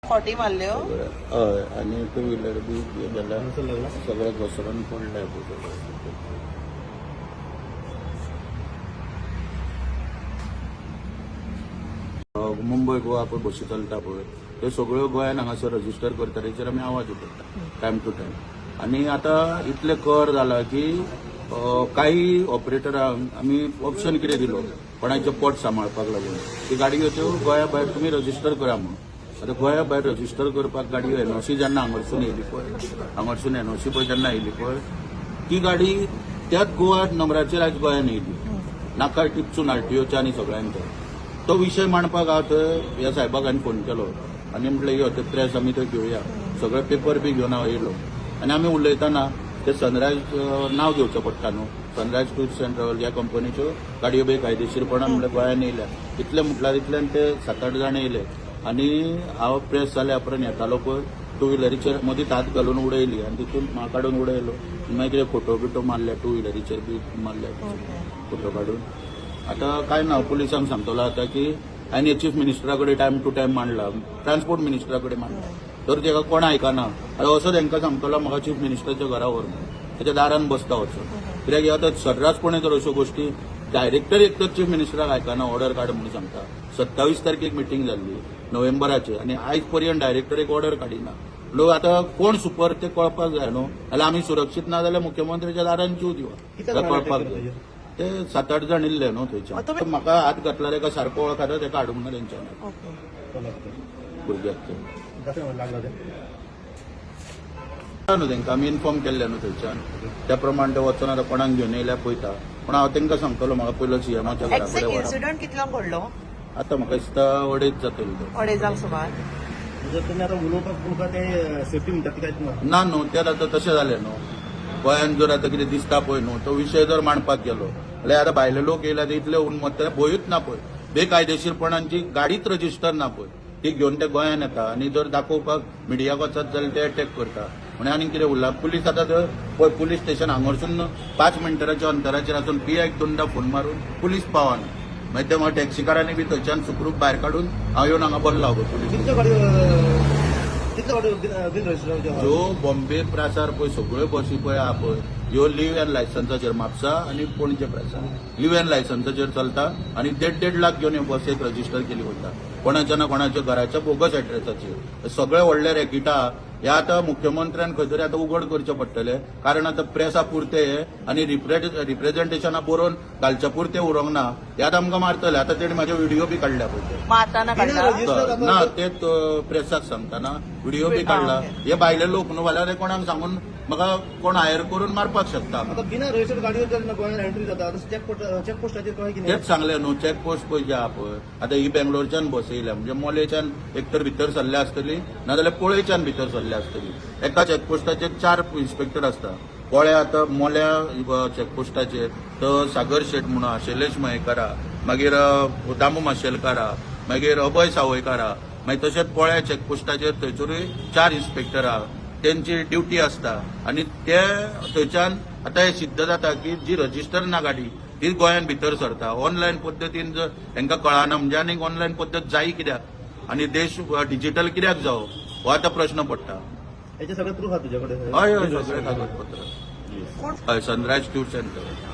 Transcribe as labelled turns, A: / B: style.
A: फावटी मारल्यो.
B: हय आनी टू व्हिलर बी जाल्यार सगळे घसरून पडले. मुंबय गोवा पळय बसी चलता पळय त्यो सगळ्यो गोंयान हांगासर रजिस्टर करता तेचेर आमी आवाज उठयता टायम टू टायम. आनी आतां इतले कर जाला की काही ऑपरेटरांक आमी ऑप्शन कितें दिलो कोणाचें पोट सांबाळपाक लागून ती गाडयो त्यो गोंया भायर तुमी रजिस्टर करा म्हणून. आतां गोंया भायर रजिस्टर करपाक गाडयो एनओसी जेन्ना हांगारसून येयली पळय हांगारसून एनओसी पळय जेन्ना येयली पळय ती गाडी त्याच गोवा नंबराचेर आयज गोंयान येयली नाका टिपसून आरटीओच्या आनी सगळ्यांच्या. तो विशय मांडपाक हांव थंय ह्या साहेबाक हांवें फोन केलो आनी म्हटलें यो ते प्रेस आमी थंय घेवया. सगळे पेपर बी घेवन हांव येयलो आनी आमी उलयतना ते सनरायज नांव घेवचें पडटा न्हू. सनरायज टूर्स अँड ट्रॅव्हल ह्या कंपनीच्यो गाडयो बेकायदेशीरपणान म्हणल्यार गोंयान येयल्या. इतले म्हटल्यार इतल्यान ते 7-8 जाण येयले आनी हांव प्रेस जाल्या उपरांत येतालो पळय टू व्हिलरीचेर मदींच हात घालून उडयली आनी तितून म्हाका काडून उडयलो. मागीर कितें फोटो बिटो मारले टू व्हिलरीचेर बी मारले फोटो काडून. आतां काय ना पुलिसांक सांगतलो आतां की हांवें चीफ मिनिस्टरा कडेन टायम टू टायम मांडला ट्रान्सपोर्ट मिनिस्टरा कडेन मांडला तर तेका कोण आयकना. आतां असो तांकां सांगतलो म्हाका चीफ मिनिस्टराच्या घरा व्हर ताच्या दारान बसता वचून. कित्याक आतां सर्रासपणे जर अश्यो गोश्टी डायरेक्टर एक तर चीफ मिनिस्टराक आयकना ऑर्डर काड म्हणून सांगता. 27 तारखेक मिटींग जाल्ली नोव्हेंबराची आनी आयज पर्यंत डायरेक्टर एक ऑर्डर काडिना. लोक आतां कोण सुपर ते कळपाक जाय न्हू. जाल्यार आमी सुरक्षीत ना जाल्यार मुख्यमंत्र्याच्या दारान जीव दिवप कळपाक जाय. ते 7-8 जाण इल्ले न्हू थंयच्यान. म्हाका हात घातला ताका सारको वळखता ताका हाडूंक ना तेंच्यानी भुरग्याक न्हू तांकां आमी इन्फॉर्म केल्ले न्हू थंयच्यान. त्या प्रमाण ते वचून आतां कोणाक घेवन येयल्यार पळयता. पूण हांव तांकां सांगतलो म्हाका पयलो सीएमाच्या घरा कडेन व्हरा.
A: इन्सिडंट कितल्यांक घडलो?
B: आतां म्हाका दिसता 2:30 जातली तो
A: 2:30 सुमार.
C: सेफ्टी म्हणटात
B: ना न्हू तें आतां तशें जालें न्हू. गोंयान जर आतां कितें दिसता पळय न्हू तो विशय जर मांडपाक गेलो जाल्यार आतां भायले लोक येयला ते इतले उन्मत्त भंयूच ना पळय. बेकायदेशीरपणांची गाडीच रजिस्टर ना पळय ती घेवन ते गोंयान येता आनी जर दाखोवपाक मिडियाक वचत जाल्यार ते अटॅक करता. म्हण आनी कितें उरलां पुलीस आतां थंय पळय पुलीस स्टेशन हांगारसून 5 मिनटाच्या अंतराचेर आसून पियाक 2दा फोन मारून पुलीस पावना. मागीर ते म्हाका टॅक्सीकारांनी बी थंयच्यान सुखरूप भायर काडून हांव येवन हांगा बसलो गो पुलीस. ज्यो बॉम्बे प्रासार पळय सगळ्यो बसी पळय आहा पळय ह्यो लीव एन लायसन्साचेर म्हापसा आनी पणजे प्रासार लीव एन लायसन्साचेर चलता आनी 1.5 लाख घेवन ह्यो बसेक रजिस्टर केली वता कोणाच्या ना कोणाच्या घराच्या बोगस एड्रेसाचेर. सगळे व्हडले रॅकेटा हे आतां मुख्यमंत्र्यान खंय तरी आतां उघड करचे पडटले कारण आतां प्रेसा पुरते आनी रिप्रेझेंटेशना बरोवन घालच्या पुरते उरोंक ना. हे आतां आमकां मारतले. आतां तेणी म्हाजे व्हिडिओ बी काडल्या पळय ना तेच प्रेसाक सांगतना व्हिडिओ बी काडला. हे भायले लोक न्हू जाल्यार हे कोणाक सांगून म्हाका कोण हायर करून मारपाक शकता.
C: बिना रजिस्टर्ड गाडयो गोंयांत एंट्री जाता चेकपोस्टाचेर कळ्ळें कितें
B: तेच सांगले न्हू चॅकपोस्ट पळय जे आहा पळय आतां ही बेंगलोरच्यान बस येयल्या म्हणजे मोलेच्यान एकतर भितर सरल्या आसतली नाजाल्यार पोळेच्यान भितर सरल्या आसतली. एका चॅकपोस्टाचेर 4 इन्स्पेक्टर आसता. पोळ्या आतां मोल्या चॅकपोस्टाचेर तर सागर शेट म्हणून आहा शैलेश मयेकारा मागीर दामू माशेलकारा मागीर अभय सावयकारा मागीर तशेंच पोळ्या चॅकपोस्टाचेर थंयसरूय 4 इन्स्पेक्टर आहा. तेंची ड्युटी आसता आनी ते थंयच्यान आतां हे सिद्ध जाता की जी रजिस्टर ना गाडी ती गोंयान भितर सरता. ऑनलायन पद्दतीन जर तांकां कळना म्हणजे आनीक ऑनलायन पद्दत जायी कित्याक आनी देश डिजिटल कित्याक जावो हो आतां प्रश्न पडटा.
C: हेचे सगळे प्रूफ आहा तुजे कडेन?
B: हय हय सगळे कागदपत्र हय सनरायज टूर्स अँड ट्रॅव्हल्स.